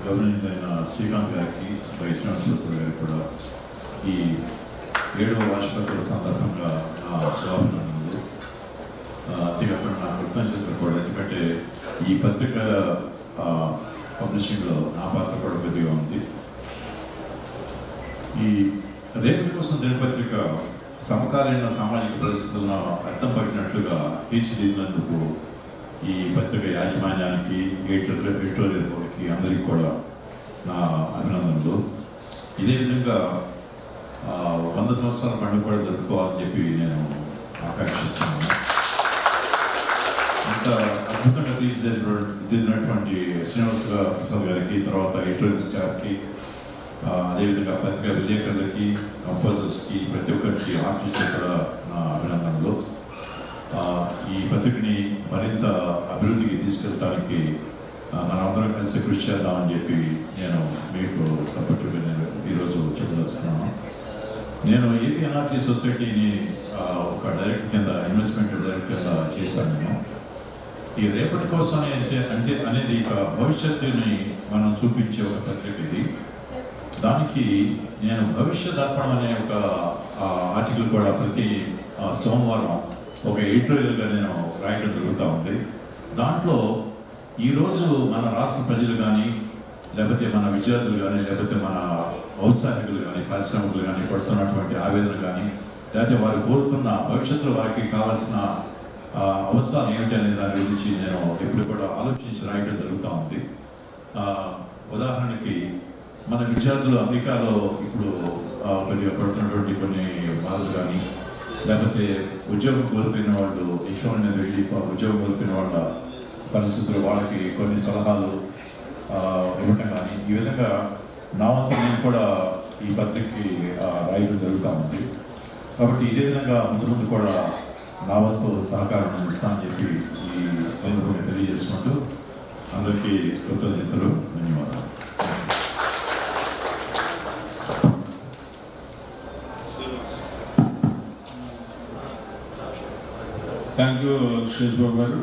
గౌరవనీయులైన శ్రీకాంత్ గారికి, వైశ్వనాథేశ్వర గారికి కూడా ఈ 7వ వార్షికోత్సవ సందర్భంగా నా శుభాభినందనలు. అంతేకాకుండా నా కృతజ్ఞతలు కూడా, ఎందుకంటే ఈ పత్రిక పబ్లిషింగ్లో నా పాత్ర కూడా కొద్దిగా ఉంది. ఈ రేపటి కోసం దినపత్రిక సమకాలీన సామాజిక పరిస్థితులను అర్థం పట్టినట్లుగా తీర్చిదిద్దినందుకు ఈ పత్రిక యాజమాన్యానికి, ఎడిటోరియల్ బోర్డుకి అందరికీ కూడా నా అభినందనలు. ఇదే విధంగా 100 సంవత్సరాల పండుగ కూడా జరుపుకోవాలని చెప్పి నేను ఆకాంక్షిస్తున్నాను. అంత అద్భుతంగా తీర్చిదిద్దినటువంటి శ్రీనివాస ప్రసాద్ గారికి, తర్వాత ఎడిటోరియల్ స్టాఫ్కి, అదేవిధంగా పత్రికా విలేకరులకి, కంపోజర్స్కి, ప్రతి ఒక్కరికి, ఆర్టిస్టులకు కూడా నా అభినందనలు. ఈ పత్రికని మరింత అభివృద్ధికి తీసుకెళ్ళడానికి మనందరం కలిసి కృషి చేద్దామని చెప్పి నేను మీకు సపోర్ట్గా నేను ఈరోజు చెప్పదలుచుకున్నాను. నేను ఏపీ ఎన్ఆర్టీ సొసైటీని ఒక డైరెక్టర్ కింద, ఇన్వెస్ట్మెంట్ డైరెక్టర్ కింద చేశాను. నేను ఈ రేపటి కోసం అనేది ఇక భవిష్యత్తుని మనం చూపించే ఒక పత్రిక ఇది. దానికి నేను భవిష్య దర్పణం అనే ఒక ఆర్టికల్ కూడా ప్రతి సోమవారం ఒక ఎడిటోరియల్గా నేను రాయటం జరుగుతూ ఉంది. దాంట్లో ఈరోజు మన రాష్ట్ర ప్రజలు కానీ, లేకపోతే మన విద్యార్థులు కానీ, లేకపోతే మన ఔత్సాహికులు కానీ, పారిశ్రామికులు కానీ పడుతున్నటువంటి ఆవేదన కానీ, లేకపోతే వారు కోరుతున్న భవిష్యత్తులో వారికి కావాల్సిన అవసరాలు ఏమిటి అనే దాని గురించి నేను ఎప్పుడు కూడా ఆలోచించి రాయటం జరుగుతూ ఉంది. ఉదాహరణకి మన విద్యార్థులు అమెరికాలో ఇప్పుడు కొద్దిగా పడుతున్నటువంటి కొన్ని బాధలు కానీ, లేకపోతే ఉద్యోగం కోల్పోయిన వాళ్ళు ఇంట్లో మీద వెళ్ళి ఉద్యోగం కోల్పోయిన వాళ్ళ పరిస్థితులు, వాళ్ళకి కొన్ని సలహాలు ఇవ్వటం కానీ, ఈ విధంగా నా వంతు నేను కూడా ఈ పత్రికకి రాయడం జరుగుతూ ఉంది. కాబట్టి ఇదే విధంగా ముందు ముందు కూడా నా వంతు సహకారం ఇస్తానని చెప్పి ఈ సందర్భంగా తెలియజేసుకుంటూ అందరికీ కృతజ్ఞతలు, ధన్యవాదాలు. థ్యాంక్ యూ శేష్ బాబు గారు.